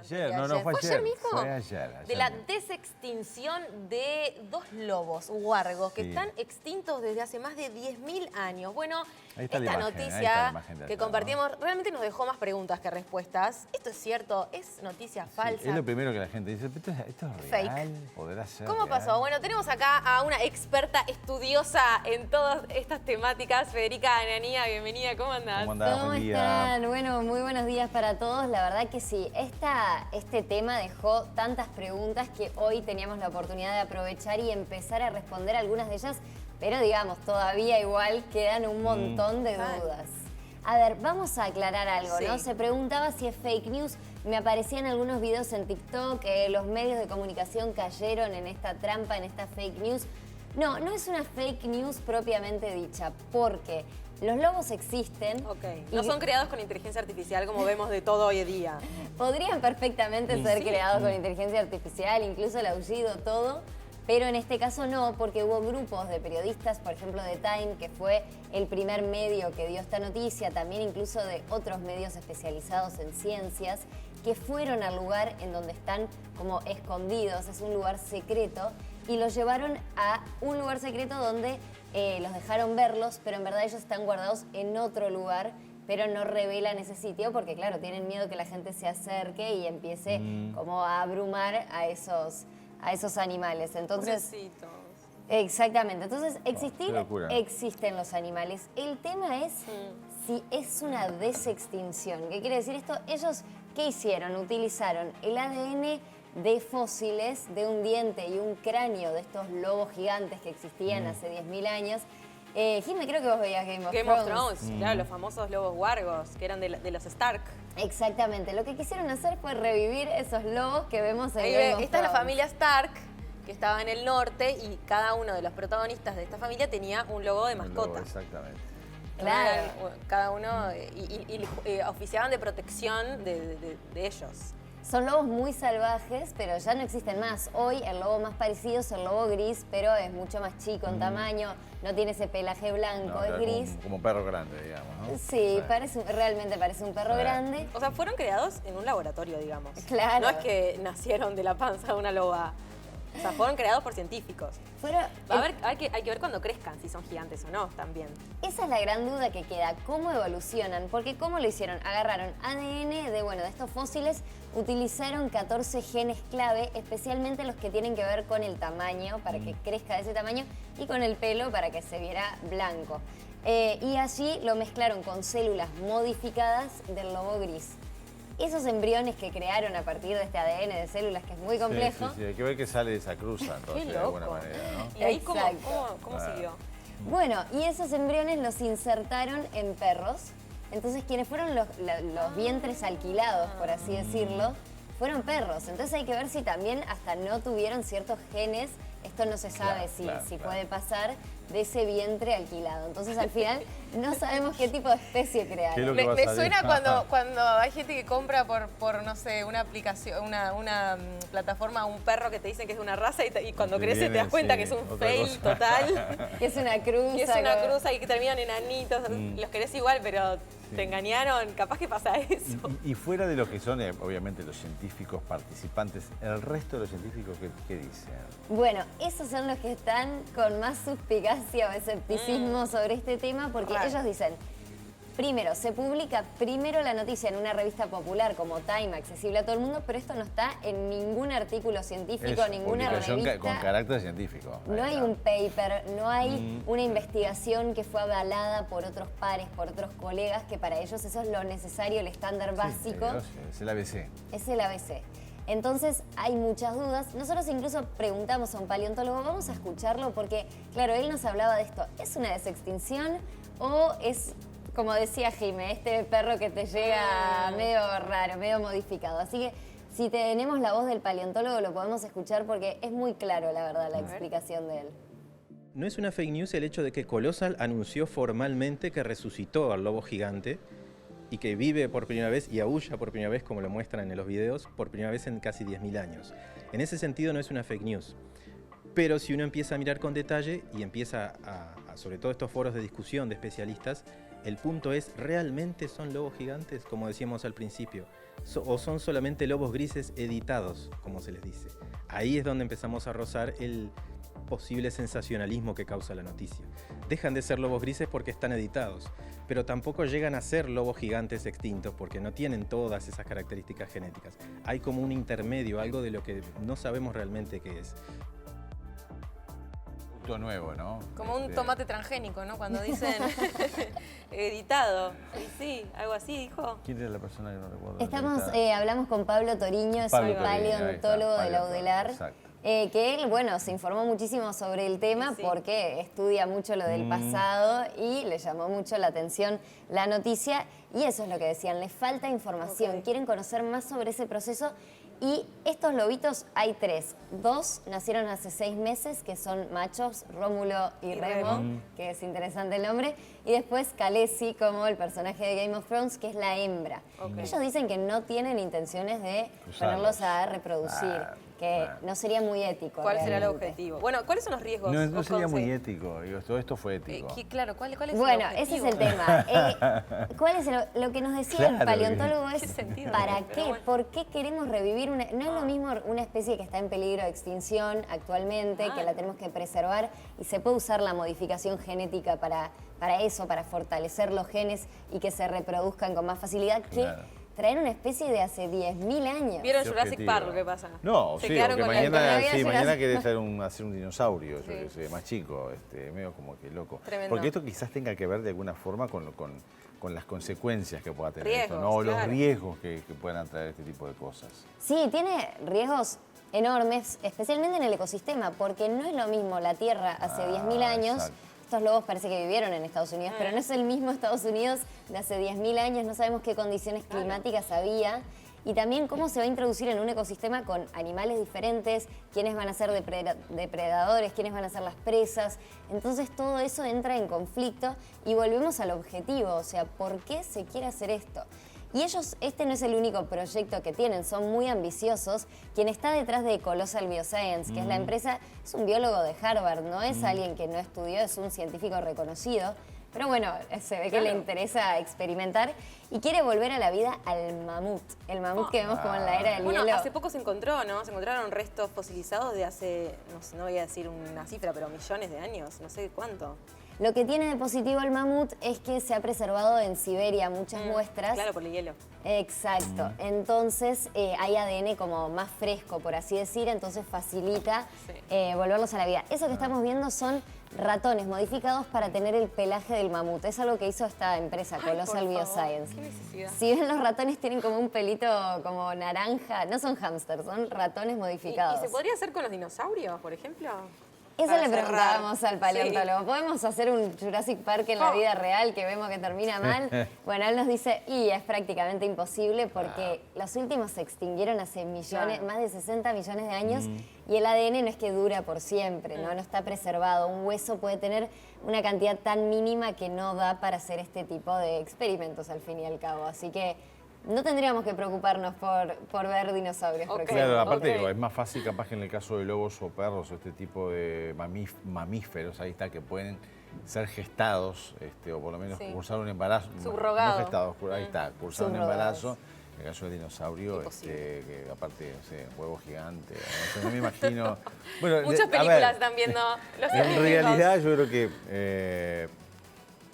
Ayer, no fue ayer. ¿Fue ayer mismo? Fue ayer. De la desextinción de dos lobos huargos que están extintos desde hace más de 10.000 años. Bueno, esta noticia que compartimos realmente nos dejó más preguntas que respuestas. ¿Esto es cierto? ¿Es noticia falsa? Sí, es lo primero que la gente dice. ¿Esto es real? Fake. ¿Podrá ser ¿Cómo real? pasó? Bueno, tenemos acá a una experta estudiosa en todas estas temáticas. Federica Ananía, bienvenida. ¿Cómo andás? ¿Cómo andás? ¿Cómo están? Bueno, muy buenos días para todos. La verdad que sí, este tema dejó tantas preguntas que hoy teníamos la oportunidad de aprovechar y empezar a responder algunas de ellas, pero digamos, todavía igual quedan un montón de dudas. A ver, vamos a aclarar algo, ¿no? Se preguntaba si es fake news. Me aparecían algunos videos en TikTok, los medios de comunicación cayeron en esta trampa, en esta fake news. No, no es una fake news propiamente dicha, porque los lobos existen. No son creados con inteligencia artificial como vemos de todo hoy en día. Podrían perfectamente ser creados con inteligencia artificial, incluso el aullido, todo. Pero en este caso no, porque hubo grupos de periodistas, por ejemplo de Time, que fue el primer medio que dio esta noticia, también incluso de otros medios especializados en ciencias, que fueron al lugar en donde están como escondidos, es un lugar secreto, y los llevaron a un lugar secreto donde los dejaron verlos, pero en verdad ellos están guardados en otro lugar, pero no revelan ese sitio porque, claro, tienen miedo que la gente se acerque y empiece como a abrumar a esos animales. Entonces, Pobrecitos. Exactamente. Entonces, existen los animales. El tema es si es una desextinción. ¿Qué quiere decir esto? Ellos, ¿qué hicieron? Utilizaron el ADN de fósiles de un diente y un cráneo de estos lobos gigantes que existían hace 10.000 años. Jimmy, creo que vos veías Game of Thrones. Claro, los famosos lobos huargos, que eran de los Stark. Exactamente. Lo que quisieron hacer fue revivir esos lobos que vemos en Game of Thrones. Esta es la familia Stark, que estaba en el norte, y cada uno de los protagonistas de esta familia tenía un lobo de mascota. Exactamente. Claro. Cada uno, y oficiaban de protección de ellos. Son lobos muy salvajes, pero ya no existen más. Hoy el lobo más parecido es el lobo gris, pero es mucho más chico en tamaño, no tiene ese pelaje blanco, es gris. Como perro grande, digamos, ¿no? Sí, realmente parece un perro grande. O sea, fueron creados en un laboratorio, digamos. Claro. No es que nacieron de la panza de una loba. O sea, fueron creados por científicos. Hay que ver cuando crezcan, si son gigantes o no, también. Esa es la gran duda que queda, ¿cómo evolucionan? Porque ¿cómo lo hicieron? Agarraron ADN de estos fósiles, utilizaron 14 genes clave, especialmente los que tienen que ver con el tamaño, para que crezca de ese tamaño, y con el pelo para que se viera blanco. Y allí lo mezclaron con células modificadas del lobo gris. Esos embriones que crearon a partir de este ADN de células, que es muy complejo. Sí, hay que ver qué sale de esa cruza, entonces, de alguna manera, ¿no? ¿Y ahí cómo siguió? Bueno, y esos embriones los insertaron en perros. Entonces, quienes fueron los vientres alquilados, por así decirlo, fueron perros. Entonces hay que ver si también hasta no tuvieron ciertos genes. Esto no se sabe si puede pasar de ese vientre alquilado. Entonces, al final, no sabemos qué tipo de especie crearon. Me suena cuando hay gente que compra por no sé, una aplicación, una plataforma, un perro que te dicen que es de una raza y cuando crece te das cuenta que es un fail total. Que es una cruza. Que es una cruza y que terminan enanitos. Los querés igual, pero te engañaron. Capaz que pasa eso. Y fuera de lo que son, obviamente, los científicos participantes, ¿el resto de los científicos qué dicen? Bueno, esos son los que están con más suspicacia o escepticismo sobre este tema, porque ellos dicen, primero, se publica la noticia en una revista popular como Time, accesible a todo el mundo, pero esto no está en ningún artículo científico, ninguna revista. Con carácter científico. No hay un paper, no hay una investigación que fue avalada por otros pares, por otros colegas, que para ellos eso es lo necesario, el estándar básico. Es el ABC. Es el ABC. Entonces hay muchas dudas. Nosotros incluso preguntamos a un paleontólogo, vamos a escucharlo porque, claro, él nos hablaba de esto. ¿Es una desextinción o es, como decía Jimé, este perro que te llega medio raro, medio modificado? Así que si tenemos la voz del paleontólogo lo podemos escuchar porque es muy claro, la verdad, la explicación de él. No es una fake news el hecho de que Colossal anunció formalmente que resucitó al lobo gigante y que vive por primera vez y aúlla por primera vez, como lo muestran en los videos, por primera vez en casi 10.000 años. En ese sentido no es una fake news. Pero si uno empieza a mirar con detalle y empieza sobre todo estos foros de discusión de especialistas, El punto es, ¿realmente son lobos gigantes, como decíamos al principio? ¿O son solamente lobos grises editados, como se les dice? Ahí es donde empezamos a rozar el posible sensacionalismo que causa la noticia. Dejan de ser lobos grises porque están editados, pero tampoco llegan a ser lobos gigantes extintos porque no tienen todas esas características genéticas. Hay como un intermedio, algo de lo que no sabemos realmente qué es. Nuevo, ¿no? Como un tomate transgénico, ¿no? Cuando dicen editado. Sí, algo así dijo. ¿Quién era la persona que no recuerdo? Hablamos con Pablo Toriño, es un paleontólogo de la UDELAR. Que él, bueno, se informó muchísimo sobre el tema porque estudia mucho lo del pasado y le llamó mucho la atención la noticia. Y eso es lo que decían, les falta información, quieren conocer más sobre ese proceso. Y estos lobitos hay 3. 2 nacieron hace 6 meses, que son machos, Rómulo y Remo, que es interesante el nombre. Y después Khaleesi, como el personaje de Game of Thrones, que es la hembra. Ellos dicen que no tienen intenciones de ponerlos a reproducir, que no sería muy ético. ¿Cuál será el objetivo? Bueno, ¿cuáles son los riesgos? No sería muy ético, digo, todo esto fue ético. Claro, ¿cuál es el Bueno, objetivo? ese es el tema. ¿Cuál es lo que nos decía el paleontólogo? Es ¿para qué? Bueno. ¿Por qué queremos revivir una? No es lo mismo una especie que está en peligro de extinción actualmente, que la tenemos que preservar, y se puede usar la modificación genética para eso, para fortalecer los genes y que se reproduzcan con más facilidad, que traer una especie de hace 10.000 años. ¿Vieron Jurassic Park lo que pasa? No, Se sí, quedaron porque con mañana querés hacer un dinosaurio, yo que sé, más chico, medio como que loco. Tremendo. Porque esto quizás tenga que ver de alguna forma con las consecuencias que pueda tener Riesgos, esto, ¿no? O los claro. riesgos que puedan traer este tipo de cosas. Sí, tiene riesgos enormes, especialmente en el ecosistema, porque no es lo mismo la Tierra hace 10.000 años. Exacto. Estos lobos parece que vivieron en Estados Unidos, pero no es el mismo Estados Unidos de hace 10.000 años, no sabemos qué condiciones climáticas había. Y también cómo se va a introducir en un ecosistema con animales diferentes, quiénes van a ser depredadores, quiénes van a ser las presas. Entonces todo eso entra en conflicto y volvemos al objetivo, o sea, ¿por qué se quiere hacer esto? Y ellos, este no es el único proyecto que tienen, son muy ambiciosos. Quien está detrás de Colossal Bioscience, que es la empresa, es un biólogo de Harvard, no es alguien que no estudió, es un científico reconocido. Pero bueno, se ve que le interesa experimentar y quiere volver a la vida al mamut. El mamut que vemos como en la era del hielo. Hace poco se encontró, ¿no? Se encontraron restos fosilizados de hace, no voy a decir una cifra, pero millones de años, no sé cuánto. Lo que tiene de positivo el mamut es que se ha preservado en Siberia muchas muestras. Claro, por el hielo. Exacto. Entonces hay ADN como más fresco, por así decir, entonces facilita volverlos a la vida. Eso que estamos viendo son ratones modificados para tener el pelaje del mamut. Es algo que hizo esta empresa, Colossal Bioscience. ¿Qué necesidad? Si ven, los ratones tienen como un pelito como naranja. No son hámsters, son ratones modificados. ¿Y se podría hacer con los dinosaurios, por ejemplo? Eso Para le cerrar. preguntábamos al paleontólogo. ¿Podemos hacer un Jurassic Park en la vida real que vemos que termina mal? Bueno, él nos dice, y es prácticamente imposible porque los últimos se extinguieron hace millones, más de 60 millones de años, y el ADN no es que dura por siempre, ¿no? No está preservado. Un hueso puede tener una cantidad tan mínima que no da para hacer este tipo de experimentos al fin y al cabo. Así que no tendríamos que preocuparnos por ver dinosaurios próximamente. Claro, aparte digo, es más fácil capaz que en el caso de lobos o perros o este tipo de mamíferos, ahí está, que pueden ser gestados, o por lo menos cursar un embarazo. Subrogado. No gestados, ahí está, cursar un embarazo. En el caso del dinosaurio, que aparte, no sé, huevo gigante, no me imagino. Bueno, muchas películas están viendo los en científicos. realidad yo creo que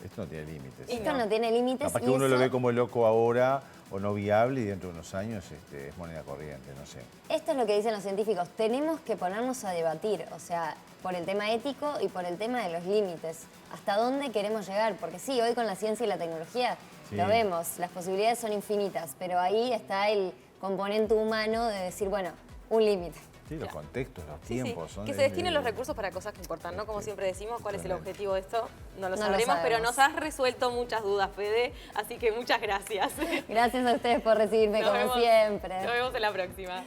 esto no tiene límites. Esto no tiene límites. Capaz que uno lo ve como loco ahora o no viable y dentro de unos años es moneda corriente, no sé. Esto es lo que dicen los científicos. Tenemos que ponernos a debatir, o sea, por el tema ético y por el tema de los límites. ¿Hasta dónde queremos llegar? Porque sí, hoy con la ciencia y la tecnología lo vemos, las posibilidades son infinitas, pero ahí está el componente humano de decir, bueno, un límite. Sí, los contextos, los tiempos. Son que se destinen los recursos para cosas que importan, ¿no? Como siempre decimos, ¿cuál es el objetivo de esto? No lo sabremos, pero nos has resuelto muchas dudas, Fede, así que muchas gracias. Gracias a ustedes por recibirme como siempre. Nos vemos en la próxima.